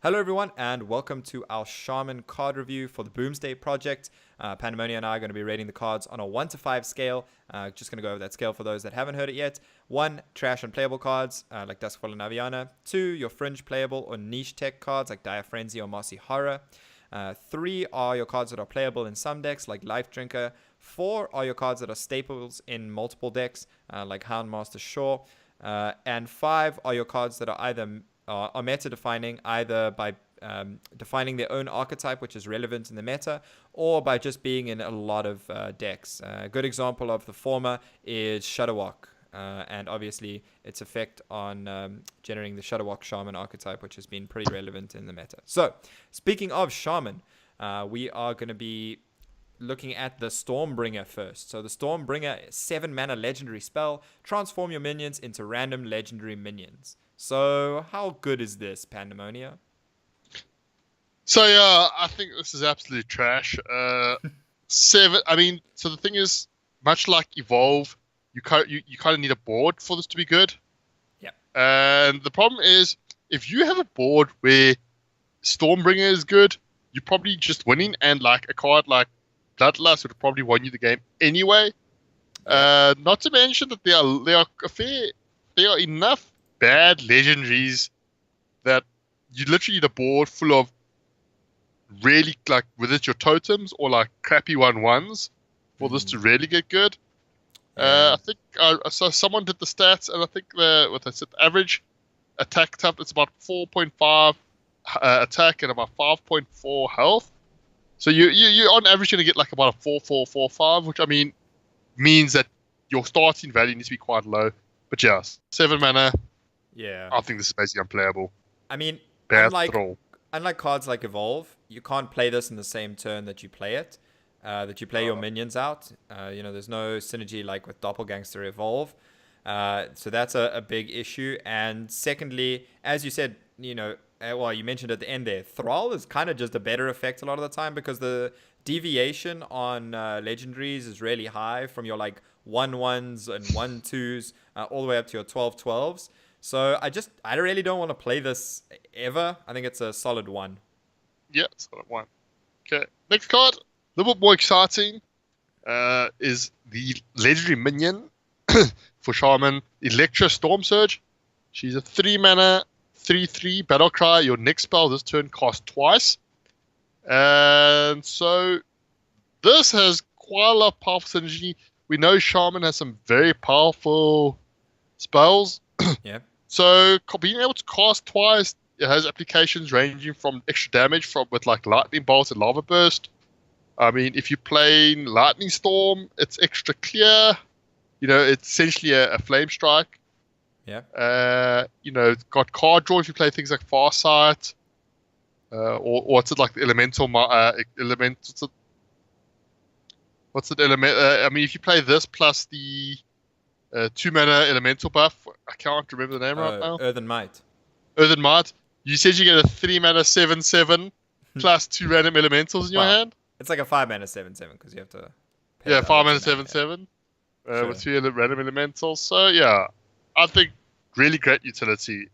Hello everyone and welcome to our Shaman card review for the Boomsday Project. Pandemonia and I are going to be rating the cards on a 1 to 5 scale. Just going to go over that scale for those that haven't heard it yet. 1, trash and playable cards like Duskfall and Naviana. 2, your fringe playable or niche tech cards like Dire Frenzy or Mossy Horror. 3 are your cards that are playable in some decks like Life Drinker. 4 are your cards that are staples in multiple decks like Houndmaster Shore. And 5 are your cards that are either are meta defining either by defining their own archetype, which is relevant in the meta, or by just being in a lot of decks. A good example of the former is Shudderwock, and obviously its effect on generating the Shudderwock Shaman archetype, which has been pretty relevant in the meta. So, speaking of Shaman, we are going to be looking at the Stormbringer first. So the Stormbringer 7 mana legendary spell, transform your minions into random legendary minions. So how good is this, Pandemonia? So yeah, I think this is absolute trash. 7. I mean, so the thing is, much like Evolve, you kind of need a board for this to be good. Yeah. And the problem is, if you have a board where Stormbringer is good, you're probably just winning, and like a card like Bloodlust would probably won you the game anyway. Yeah. Not to mention that there are enough bad legendaries that you literally need a board full of really, like, whether it's your totems or like crappy 1/1s for this to really get good. Yeah. I think so someone did the stats, and I think the average attack type, it's about 4.5 attack and about 5.4 health. So you're on average going to get like about a 4.445, which I mean means that your starting value needs to be quite low. But yeah, 7 mana. Yeah. I think this is basically unplayable. I mean, Bad throw. unlike cards like Evolve, you can't play this in the same turn that you play it. That you play your minions out. There's no synergy like with Doppelgangster Evolve. So that's a big issue. And secondly, as you said, you mentioned at the end there, Thrall is kind of just a better effect a lot of the time because the deviation on legendaries is really high from your like 1/1s and 1/2s all the way up to your 12/12s. So I really don't want to play this ever. I think it's a solid 1. Yeah, solid 1. Okay, next card, a little bit more exciting, is the legendary minion for Shaman, Electra Storm Surge. She's a 3 mana, 3/3 battle cry. Your next spell this turn costs twice. And so this has quite a lot of powerful synergy. We know Shaman has some very powerful spells. Yeah. So being able to cast twice, it has applications ranging from extra damage with like Lightning Bolt and Lava Burst. I mean, if you're playing Lightning Storm, it's extra clear. It's essentially a Flame Strike. Yeah. It's got card draw if you play things like Farsight. Or what's it like the elemental element? What's it element? I mean, if you play this plus the 2 mana elemental buff, I can't remember the name right now. Earthen Might. Earthen Might. You said you get a 3 mana 7/7 plus 2 random elementals in your hand. It's like a 5 mana 7/7 because you have to. Yeah, 5 mana 7/7 with 3 random elementals. So yeah, I think really great utility.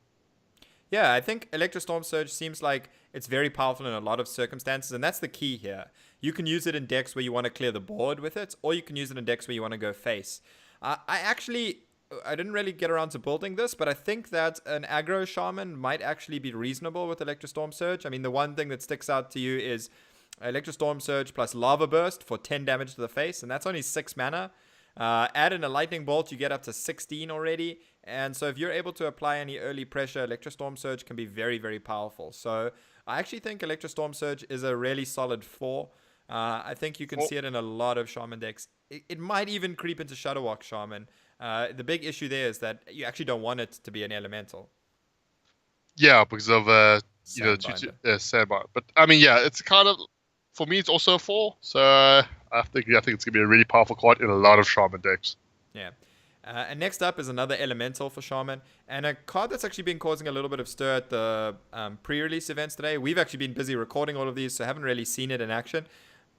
Yeah, I think Electro Storm Surge seems like it's very powerful in a lot of circumstances, and that's the key here. You can use it in decks where you want to clear the board with it, or you can use it in decks where you want to go face. I didn't really get around to building this, but I think that an aggro shaman might actually be reasonable with Electro Storm Surge. I mean, the one thing that sticks out to you is Electro Storm Surge plus Lava Burst for 10 damage to the face, and that's only 6 mana. Add in a Lightning Bolt, you get up to 16 already. And so if you're able to apply any early pressure, Electro Storm Surge can be very, very powerful. So I actually think Electro Storm Surge is a really solid 4. I think you can see it in a lot of Shaman decks. It might even creep into Shudderwock Shaman. The big issue there is that you actually don't want it to be an elemental. Yeah, because of Sandbinder. But I mean, yeah, it's kind of, for me, it's also a 4. So I think it's going to be a really powerful card in a lot of Shaman decks. Yeah. And next up is another elemental for Shaman, and a card that's actually been causing a little bit of stir at the pre-release events today. We've actually been busy recording all of these, so haven't really seen it in action.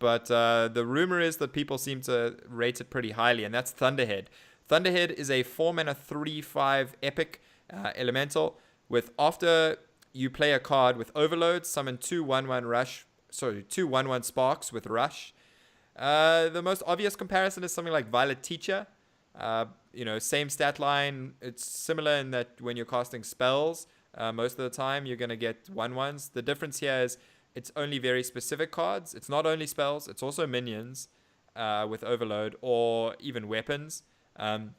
But the rumor is that people seem to rate it pretty highly, and that's Thunderhead. Thunderhead is a 4 mana 3/5 epic elemental with after you play a card with Overload, summon 2/1/1 rush, sorry, 2/1/1 sparks with rush. The most obvious comparison is something like Violet Teacher. Same stat line. It's similar in that when you're casting spells, most of the time you're going to get 1/1s. The difference here is it's only very specific cards. It's not only spells, it's also minions with Overload or even weapons. The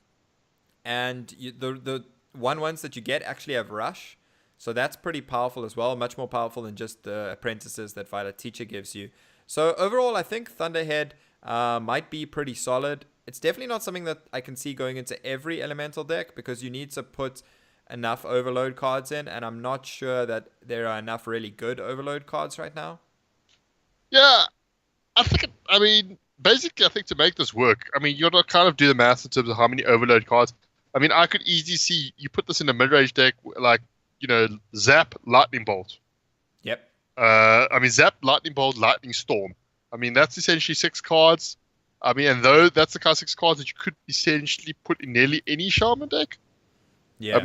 1/1s that you get actually have rush. So that's pretty powerful as well, much more powerful than just the apprentices that Violet Teacher gives you. So overall, I think Thunderhead might be pretty solid. It's definitely not something that I can see going into every elemental deck because you need to put enough Overload cards in, and I'm not sure that there are enough really good Overload cards right now. Yeah, basically, I think to make this work, you got to kind of do the math in terms of how many Overload cards. I could easily see you put this in a mid-range deck, like, Zap, Lightning Bolt. Yep. Zap, Lightning Bolt, Lightning Storm. That's essentially 6 cards. And though that's the kind of 6 cards that you could essentially put in nearly any Shaman deck. Yeah.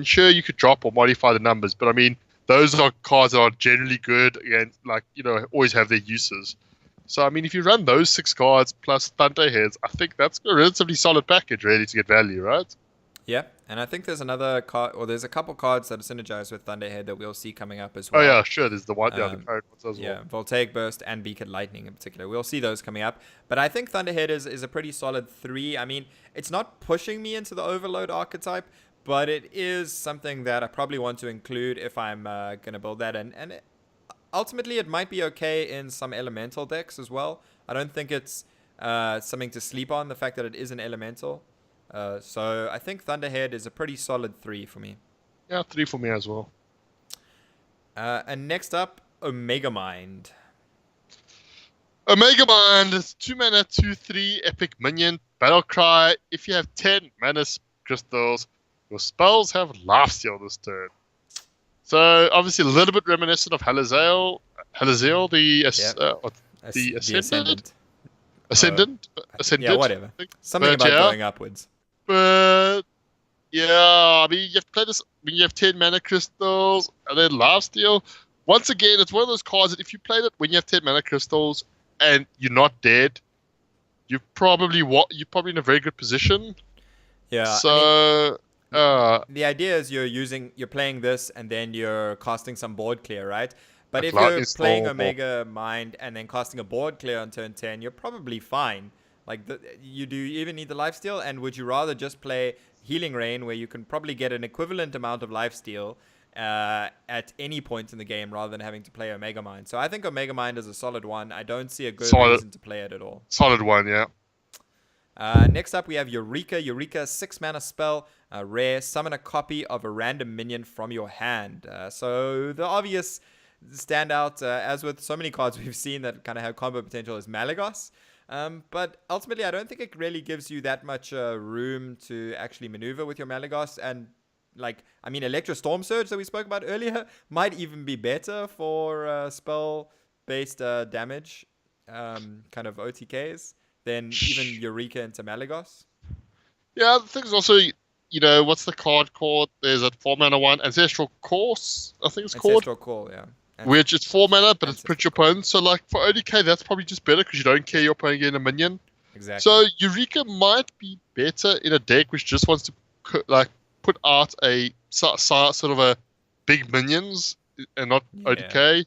Sure, you could drop or modify the numbers, but those are cards that are generally good and, always have their uses. So, if you run those 6 cards plus Thunderheads, I think that's a relatively solid package, really, to get value, right? Yeah, and I think there's another card, or there's a couple cards that are synergized with Thunderhead that we'll see coming up as well. Oh, yeah, sure. There's the one, the current ones as well. Yeah, Voltaic Burst and Beacon Lightning in particular. We'll see those coming up. But I think Thunderhead is a pretty solid 3. It's not pushing me into the Overload archetype, but it is something that I probably want to include if I'm going to build that. And ultimately, it might be okay in some elemental decks as well. I don't think it's something to sleep on, the fact that it is an elemental. So I think Thunderhead is a pretty solid 3 for me. Yeah, 3 for me as well. And next up, Omega Mind. Omega Mind is 2 mana, 2/3 epic minion, battle cry. If you have 10 mana crystals, your spells have lifesteal this turn. So obviously a little bit reminiscent of Halazel, the Ascendant. Yeah, whatever. Something about going upwards. But yeah, you have to play this when you have 10 mana crystals and then lifesteal. Once again, it's one of those cards that if you played it when you have 10 mana crystals and you're not dead, you're probably in a very good position. Yeah. So the idea is you're playing this and then you're casting some board clear, right? But if you're playing Omega Mind and then casting a board clear on turn 10, you're probably fine. You do even need the lifesteal, and would you rather just play Healing Rain, where you can probably get an equivalent amount of lifesteal at any point in the game rather than having to play Omega Mind? So I think Omega Mind is a solid one. I don't see a good reason to play it at all. Solid one, yeah. Next up, we have Eureka. Eureka, 6 mana spell, rare. Summon a copy of a random minion from your hand. So the obvious standout, as with so many cards we've seen that kind of have combo potential, is Malagos. But ultimately, I don't think it really gives you that much room to actually maneuver with your Malagos. And Electro Storm Surge that we spoke about earlier might even be better for spell-based damage, kind of OTKs, than even Eureka into Malagos. Yeah, the thing is also, what's the card called? There's a 4 mana one, Ancestral Course, I think it's called. Ancestral Call, yeah. Which it's 4 mana, but it's print your opponent. So, for ODK, that's probably just better because you don't care your opponent getting a minion. Exactly. So, Eureka might be better in a deck which just wants to put out a sort of a big minions and not ODK.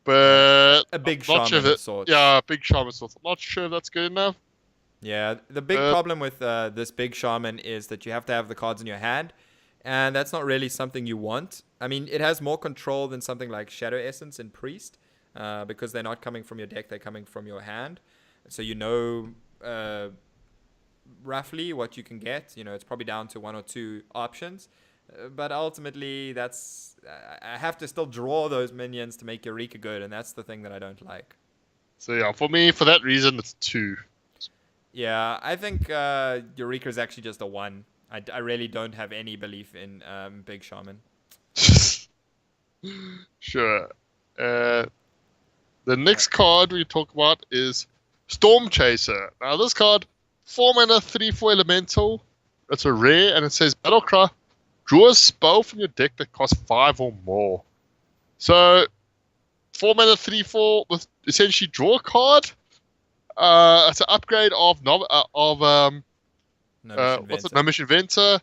But a big shaman of sorts. Yeah, a big shaman of sorts. I'm not sure if that's good enough. Yeah, the big problem with this big shaman is that you have to have the cards in your hand. And that's not really something you want. It has more control than something like Shadow Essence and Priest, because they're not coming from your deck, they're coming from your hand. So roughly what you can get. It's probably down to 1 or 2 options. But ultimately, I have to still draw those minions to make Eureka good, and that's the thing that I don't like. So yeah, for me, for that reason, it's 2. Yeah, I think Eureka is actually just a 1. I really don't have any belief in Big Shaman. Sure. The next card we talk about is Storm Chaser. Now this card, 4 mana, 3/4 elemental. It's a rare, and it says Battlecry. draw a spell from your deck that costs 5 or more. So 4 mana 3/4 with essentially draw a card. It's an upgrade of Gnomish what's it? Inventor. Gnomish Inventor.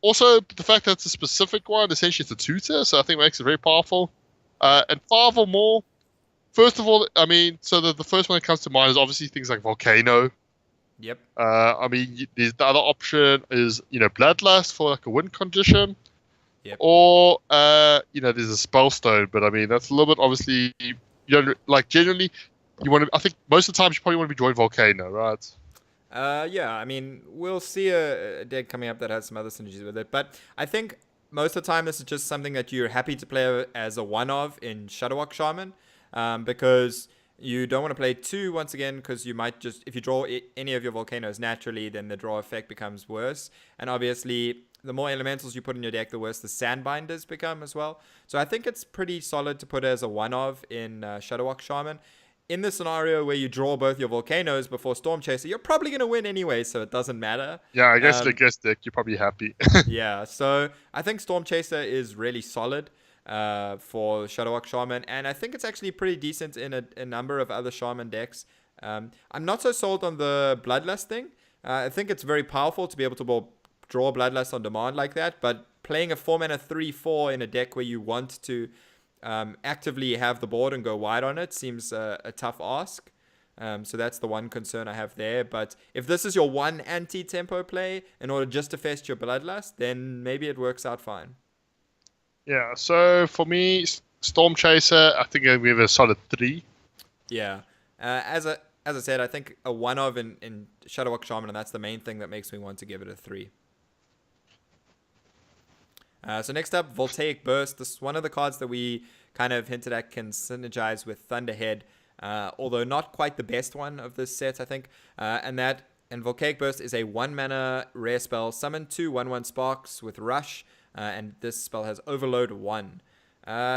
Also, the fact that it's a specific one, essentially it's a tutor, so I think it makes it very powerful. And 5 or more. First of all, I mean, so the first one that comes to mind is obviously things like Volcano. Yep. I mean, the other option is, Bloodlust for like a win condition. Yep. Or, there's a Spellstone, but I mean, that's a little bit obviously, you don't, like, generally, I think most of the time you probably want to be joining Volcano, right? Yeah, I mean, we'll see a deck coming up that has some other synergies with it, but I think most of the time this is just something that you're happy to play as a one-of in Shadowwalk Shaman, because you don't want to play 2 once again, because you might just, if you draw any of your volcanoes naturally, then the draw effect becomes worse, and obviously the more elementals you put in your deck, the worse the sandbinders become as well. So I think it's pretty solid to put as a one-of in Shadowwalk Shaman. In the scenario where you draw both your volcanoes before Storm Chaser, you're probably going to win anyway, so it doesn't matter. Yeah, I guess the guest deck, you're probably happy. Yeah, so I think Storm Chaser is really solid for Shadowwalk Shaman, and I think it's actually pretty decent in a number of other Shaman decks. I'm not so sold on the Bloodlust thing. I think it's very powerful to be able to draw Bloodlust on demand like that, but playing a 4-mana 3/4 in a deck where you want to actively have the board and go wide on it seems a tough ask. So that's the one concern I have there. But if this is your one anti-tempo play in order just to fest your Bloodlust, then maybe it works out fine. Yeah, so for me, Storm Chaser, I think we have a solid 3. Yeah. As I said, I think a one-of in Shadowwalk Shaman, and that's the main thing that makes me want to give it a 3. So next up, Voltaic Burst. This is one of the cards that we kind of hinted at can synergize with Thunderhead, although not quite the best one of this set, I think. And Voltaic Burst is a 1-mana rare spell. Summon 2 1/1 sparks with Rush, and this spell has Overload 1.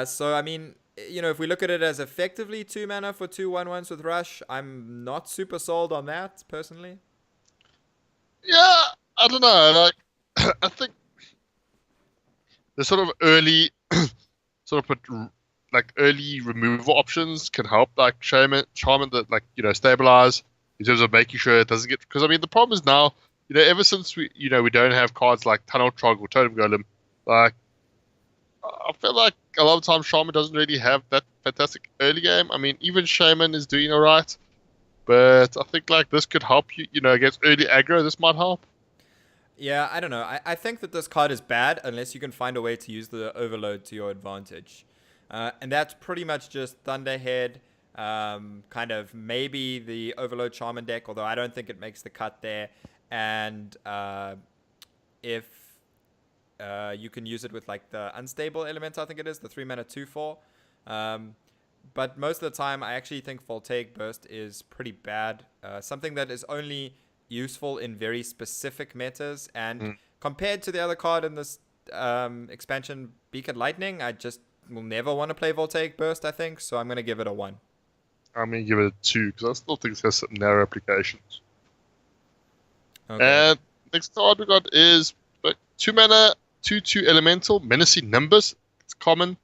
So, I mean, if we look at it as effectively 2 mana for 2 1/1s with Rush, I'm not super sold on that, personally. Yeah, I don't know. Like, I think the sort of early, early removal options can help, like Shaman that, like, stabilize in terms of making sure it doesn't get. Because I mean, the problem is now, ever since we don't have cards like Tunnel Trog or Totem Golem, like, I feel like a lot of times Shaman doesn't really have that fantastic early game. I mean, even Shaman is doing alright, but I think like this could help you, against early aggro. This might help. Yeah, I don't know. I think that this card is bad unless you can find a way to use the Overload to your advantage. And that's pretty much just Thunderhead, kind of maybe the Overload Shaman deck, although I don't think it makes the cut there. And if you can use it with like the Unstable Element, I think it is, the 3-mana 2/4. But most of the time, I actually think Voltaic Burst is pretty bad. Something that is only useful in very specific metas, and compared to the other card in this expansion, Beacon Lightning, I just will never want to play Voltaic Burst, I think, so I'm going to give it a 1. I'm going to give it a 2 because I still think it has some narrow applications. Okay. And next card we got is 2 mana 2/2 elemental menacing Nimbus. It's common.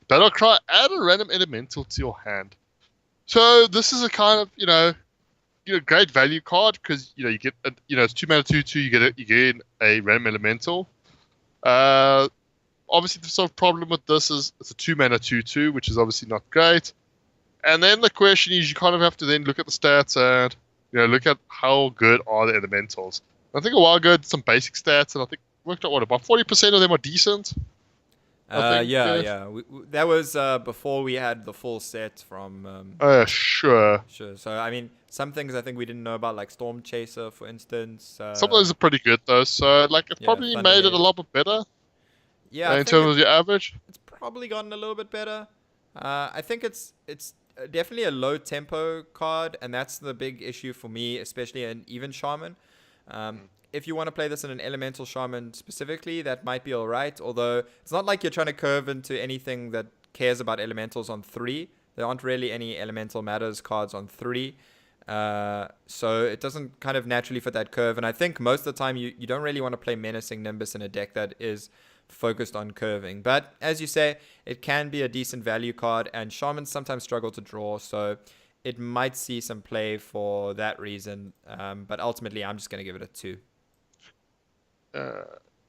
Battle cry, add a random elemental to your hand. So this is a kind of great value card because you get it's 2 mana 2/2. You get a random elemental. Obviously the sort of problem with this is it's a 2 mana 2/2, which is obviously not great. And then the question is, you kind of have to then look at the stats and look at how good are the elementals. I think a while ago did some basic stats, and I think worked out about 40% of them are decent. Yeah. That was before we had the full set from. Sure. Sure. So I mean, some things I think we didn't know about, like Storm Chaser, for instance. Some of those are pretty good though, so like it's probably made it a lot bit better. Yeah, in terms of your average, it's probably gotten a little bit better. I think it's definitely a low tempo card, and that's the big issue for me, especially in even Shaman. If you want to play this in an elemental Shaman specifically, that might be all right. Although it's not like you're trying to curve into anything that cares about elementals on 3. There aren't really any elemental matters cards on 3. So it doesn't kind of naturally fit that curve. And I think most of the time you don't really want to play Menacing Nimbus in a deck that is focused on curving. But as you say, it can be a decent value card, and Shamans sometimes struggle to draw, so it might see some play for that reason. But ultimately, I'm just going to give it a 2.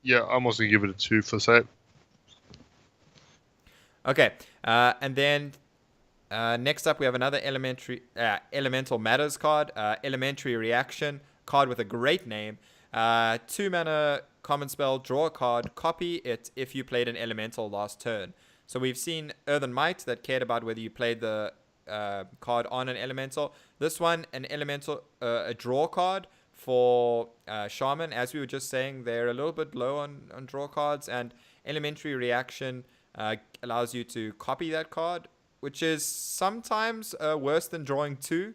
Yeah, I'm also going to give it a 2 for the same. Okay, and then next up we have another Elemental Matters card, Elementary Reaction, card with a great name. 2 mana common spell, draw a card, copy it if you played an elemental last turn. So we've seen Earthen Might that cared about whether you played the card on an elemental. This one, an elemental, a draw card for Shaman. As we were just saying, they're a little bit low on draw cards, and Elementary Reaction allows you to copy that card, which is sometimes worse than drawing 2.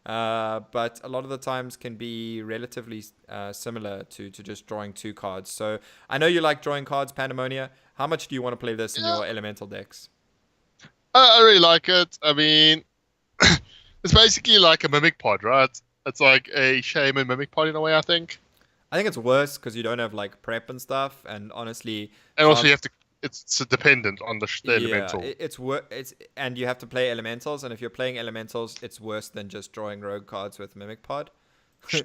But a lot of the times can be relatively similar to just drawing 2 cards. So I know you like drawing cards, Pandemonia. How much do you want to play this in your elemental decks? I really like it. I mean, it's basically like a Mimic Pod, right? It's like a Shaman Mimic Pod in a way, I think. I think it's worse because you don't have like prep and stuff, and honestly, and also you have to. It's dependent on the elemental. It's and you have to play elementals, and if you're playing elementals, it's worse than just drawing rogue cards with Mimic Pod.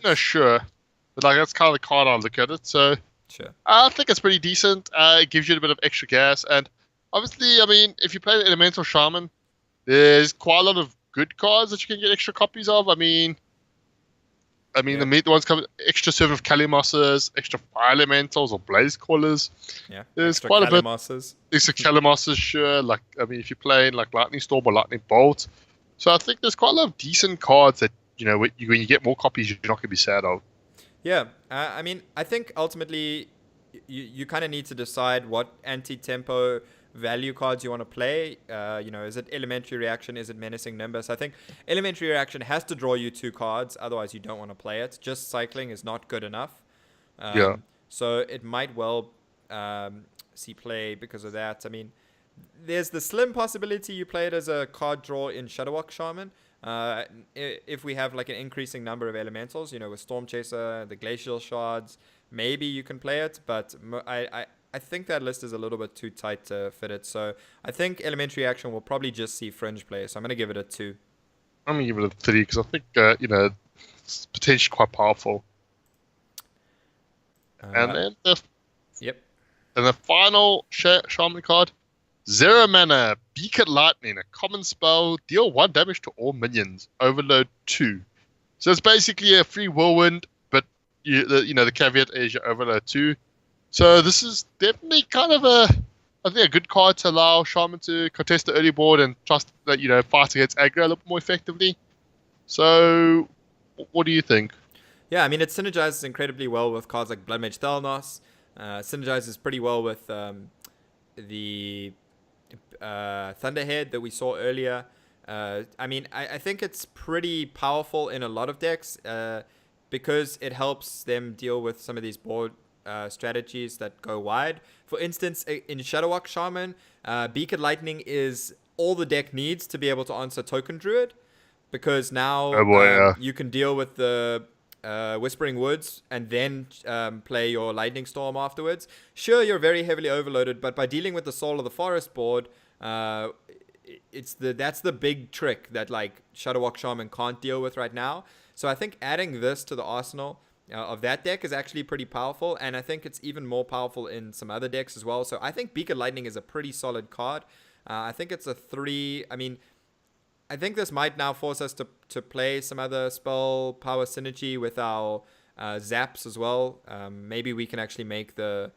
No, sure, but like that's kind of the card I look at it. So sure, I think it's pretty decent. It gives you a bit of extra gas, and obviously, I mean, if you play the Elemental Shaman, there's quite a lot of good cards that you can get extra copies of. I mean, the ones come extra Servant of Kalimosses, extra Fire Elementals or Blaze Callers. Yeah, there's extra quite Kalimosses. a bit. Extra Kalimosses, sure. Like, I mean, if you're playing like Lightning Storm or Lightning Bolt, so I think there's quite a lot of decent cards that when you get more copies, you're not going to be sad of. Yeah, I mean, I think ultimately you kind of need to decide what anti-tempo value cards you want to play. Is it Elementary Reaction? Is it Menacing Nimbus? I think Elementary Reaction has to draw you 2 cards, otherwise you don't want to play it. Just cycling is not good enough. So it might well see play because of that. I mean, there's the slim possibility you play it as a card draw in Shadowwalk Shaman. If we have like an increasing number of elementals, with Storm Chaser, the Glacial Shards, maybe you can play it, but I think that list is a little bit too tight to fit it. So I think Elementary Action will probably just see Fringe play. So I'm going to give it a 2. I'm going to give it a 3 because I think, it's potentially quite powerful. And then the final Shaman card, 0 mana, Beacon Lightning, a common spell, deal 1 damage to all minions, overload 2. So it's basically a free whirlwind, but the caveat is you overload 2. So this is definitely kind of I think a good card to allow Shaman to contest the early board and trust that, fight against aggro a little more effectively. So what do you think? Yeah, I mean, it synergizes incredibly well with cards like Blood Mage Thalnos. Synergizes pretty well with the Thunderhead that we saw earlier. I mean, I think it's pretty powerful in a lot of decks because it helps them deal with some of these board strategies that go wide. For instance, in Shadowwalk Shaman, Beacon Lightning is all the deck needs to be able to answer Token Druid, because now you can deal with the Whispering Woods and then play your Lightning Storm afterwards. Sure, you're very heavily overloaded, but by dealing with the Soul of the Forest board, that's the big trick that like Shadowwalk Shaman can't deal with right now. So I think adding this to the arsenal of that deck is actually pretty powerful, and I think it's even more powerful in some other decks as well. So I think Beacon Lightning is a pretty solid card. I think it's a 3. I mean, I think this might now force us to play some other spell power synergy with our zaps as well. Maybe we can actually make the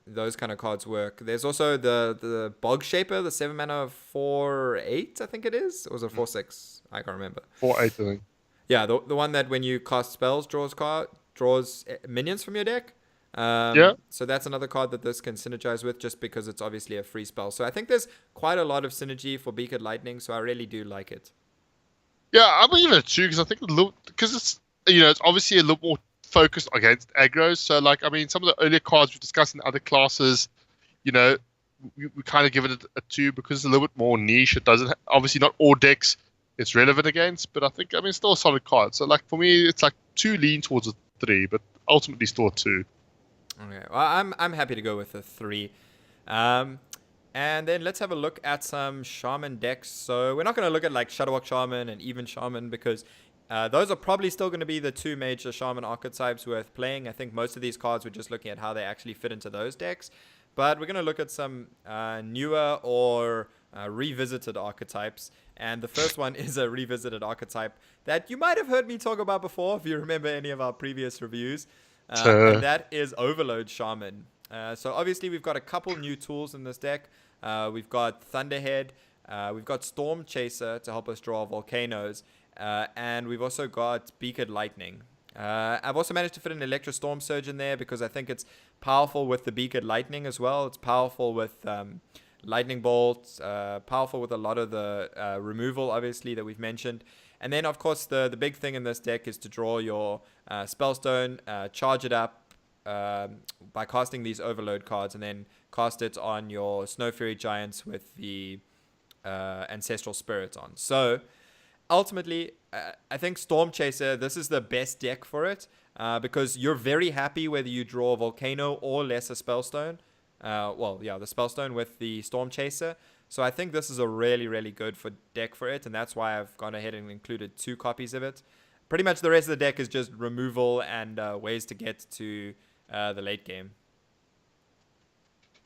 those kind of cards work. There's also the Bog Shaper, the 7 mana 4/8, I think it is. Or was it 4/6? I can't remember. 4/8, I think. Yeah, the one that when you cast spells draws minions from your deck. So that's another card that this can synergize with, just because it's obviously a free spell. So I think there's quite a lot of synergy for Beacon Lightning, so I really do like it. Yeah, I'm gonna give it a 2 because I think because it's it's obviously a little more focused against aggros. So like, I mean, some of the earlier cards we've discussed in other classes, we kind of give it a 2 because it's a little bit more niche. It doesn't obviously not all decks it's relevant against. But I think, I mean, still a solid card. So like for me, it's like 2 lean towards a 3, but ultimately still a 2. Okay, well, I'm happy to go with a 3. Um, and then let's have a look at some Shaman decks. So we're not going to look at like Shadowwalk Shaman and even Shaman because those are probably still going to be the two major Shaman archetypes worth playing. I think most of these cards we're just looking at how they actually fit into those decks. But we're going to look at some newer or revisited archetypes. And the first one is a revisited archetype that you might have heard me talk about before if you remember any of our previous reviews. And that is Overload Shaman. So obviously we've got a couple new tools in this deck. We've got Thunderhead, we've got Storm Chaser to help us draw volcanoes, and we've also got Beaked Lightning. I've also managed to fit an Electro Storm Surge in there because I think it's powerful with the Beaked Lightning as well. It's powerful with Lightning Bolts, powerful with a lot of the removal, obviously, that we've mentioned. And then, of course, the big thing in this deck is to draw your Spellstone, charge it up by casting these Overload cards, and then cast it on your Snow Fury Giants with the Ancestral Spirits on. So, ultimately, I think Storm Chaser, this is the best deck for it because you're very happy whether you draw Volcano or Lesser Spellstone. The Spellstone with the Storm Chaser. So I think this is a really, really good deck for it, and that's why I've gone ahead and included 2 copies of it. Pretty much the rest of the deck is just removal and ways to get to the late game.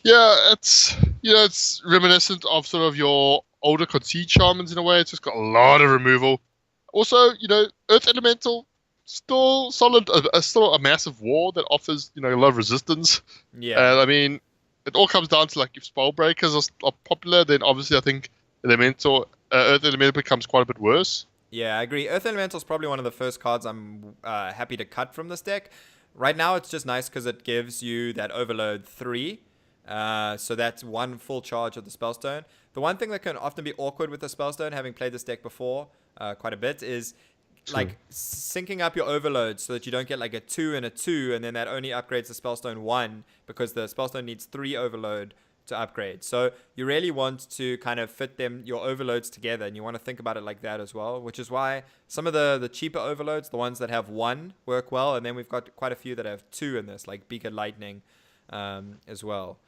Yeah, it's reminiscent of sort of your older Concede Shamans in a way. It's just got a lot of removal. Also, Earth Elemental, still solid, still a massive war that offers, a lot of resistance. Yeah. I mean, it all comes down to like if Spell Breakers are popular, then obviously I think Earth Elemental becomes quite a bit worse. Yeah, I agree. Earth Elemental is probably one of the first cards I'm happy to cut from this deck. Right now, it's just nice because it gives you that Overload 3. So that's 1 full charge of the Spellstone. The one thing that can often be awkward with the Spellstone, having played this deck before quite a bit, is like syncing up your overloads so that you don't get like a 2 and a 2, and then that only upgrades the Spellstone 1 because the Spellstone needs 3 overload to upgrade. So you really want to kind of fit your overloads together, and you want to think about it like that as well, which is why some of the cheaper overloads, the ones that have 1, work well, and then we've got quite a few that have 2 in this, like Beaked Lightning as well.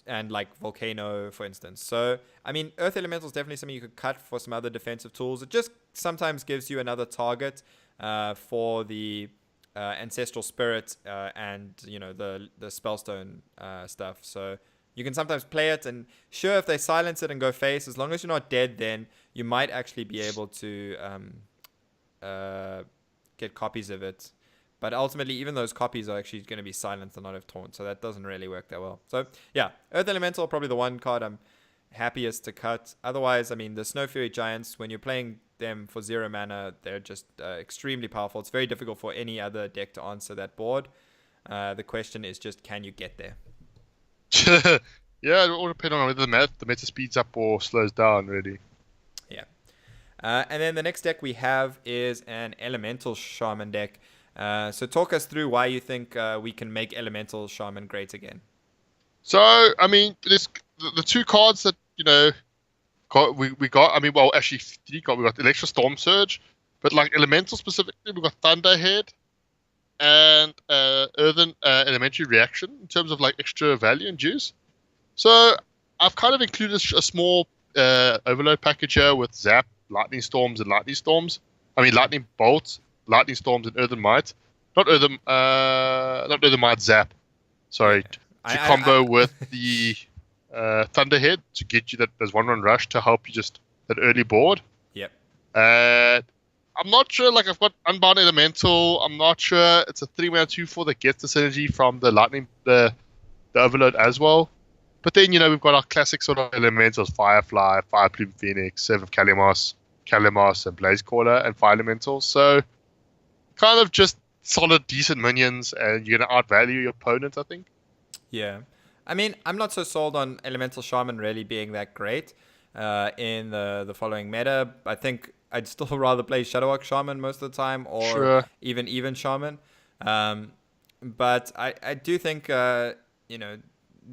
And like Volcano, for instance. So, I mean, Earth Elemental is definitely something you could cut for some other defensive tools. It just sometimes gives you another target for the Ancestral Spirit and, the Spellstone stuff. So, you can sometimes play it, and sure, if they silence it and go face, as long as you're not dead, then you might actually be able to get copies of it. But ultimately, even those copies are actually going to be silenced and not have taunt, so that doesn't really work that well. So, yeah, Earth Elemental, probably the one card I'm happiest to cut. Otherwise, I mean, the Snow Fury Giants, when you're playing them for 0 mana, they're just extremely powerful. It's very difficult for any other deck to answer that board. The question is just, can you get there? Yeah, it all depends on whether the meta speeds up or slows down, really. Yeah. And then the next deck we have is an Elemental Shaman deck. So talk us through why you think we can make Elemental Shaman great again. So, I mean, there's the 2 cards that, we got. I mean, well, actually 3 cards. We got Electro Storm Surge, but like Elemental specifically, we got Thunderhead and Earthen Elementary Reaction in terms of like extra value and juice. So I've kind of included a small overload package here with Zap, Lightning Storms, and Lightning Storms. I mean, Lightning Bolts, Lightning Storms, and Earthen Might. Not Earthen Might Zap. Sorry, to combo with the Thunderhead to get you there's 1/1 rush to help you just that early board. Yep. I'm not sure. Like I've got Unbound Elemental. I'm not sure it's a 3-mana 2/4 that gets the synergy from the Lightning, the Overload as well. But then we've got our classic sort of elementals: Firefly, Fireplume Phoenix, Serve of Kalamos, and Blazecaller, and Fire Elementals. So kind of just solid, decent minions, and you're gonna outvalue your opponent, I think. Yeah. I mean, I'm not so sold on Elemental Shaman really being that great in the following meta. I think I'd still rather play Shadowwalk Shaman most of the time, or even Shaman. But I do think that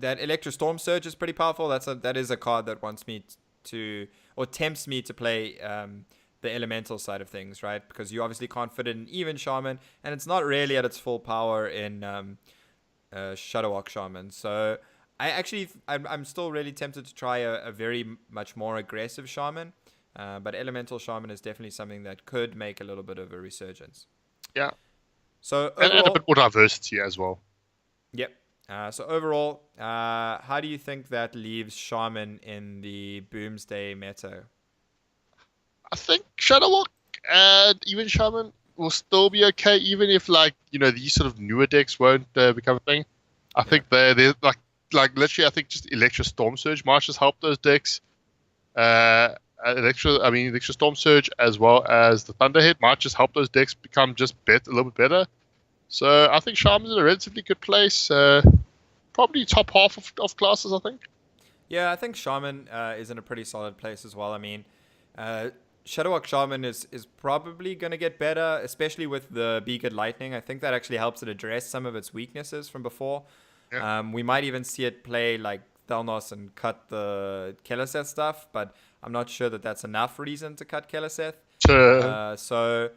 Electro Storm Surge is pretty powerful. That is a card that wants me to, or tempts me to play the elemental side of things, right? Because you obviously can't fit it in even shaman, and it's not really at its full power in Shadowwalk Shaman. So I'm still really tempted to try a very much more aggressive shaman, but elemental shaman is definitely something that could make a little bit of a resurgence. Yeah, So and a bit overall, more diversity as well. yep. So overall, how do you think that leaves shaman in the Boomsday meta? I think Shadowwalk and even Shaman will still be okay, even if these sort of newer decks won't become a thing. I Yeah. think they're like literally. I think just Electra Storm Surge might just help those decks. Electra Storm Surge as well as the Thunderhead might just help those decks become just a little bit better. So I think Shaman's in a relatively good place. Probably top half of classes, I think. Yeah, I think Shaman is in a pretty solid place as well. I mean, uh, Shadowwalk Shaman is probably going to get better, especially with the Beaked Lightning. I think that actually helps it address some of its weaknesses from before. Yeah. We might even see it play like Thelnos and cut the Keleseth stuff, but I'm not sure that that's enough reason to cut Keleseth. To, So,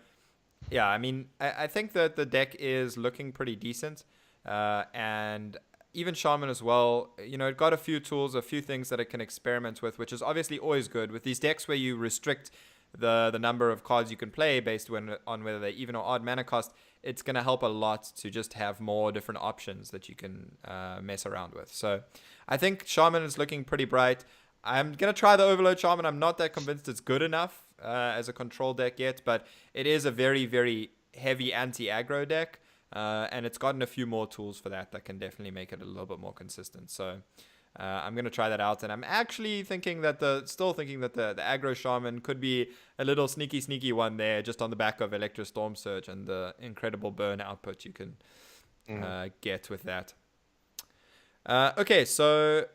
yeah, I mean, I think that the deck is looking pretty decent. And even Shaman as well, it got a few tools, a few things that it can experiment with, which is obviously always good. With these decks where you restrict the number of cards you can play based on whether they even or odd mana cost, it's going to help a lot to just have more different options that you can mess around with. So I think Shaman is looking pretty bright. I'm going to try the Overload Shaman. I'm not that convinced it's good enough as a control deck yet, but it is a very, very heavy anti-aggro deck. And it's gotten a few more tools for that can definitely make it a little bit more consistent. So I'm going to try that out. And I'm actually thinking that the aggro shaman could be a little sneaky one there, just on the back of Electro Storm Surge and the incredible burn output you can get with that. Okay, so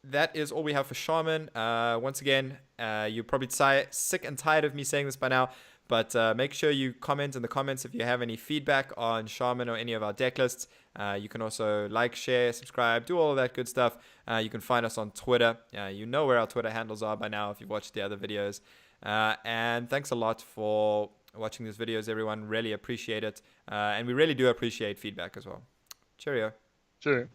that is all we have for Shaman. Once again, you're probably sick and tired of me saying this by now, but make sure you comment in the comments if you have any feedback on Shaman or any of our deck lists. You can also like, share, subscribe, do all of that good stuff. You can find us on Twitter. You know where our Twitter handles are by now if you've watched the other videos. And thanks a lot for watching these videos, everyone. Really appreciate it. And we really do appreciate feedback as well. Cheerio. Sure.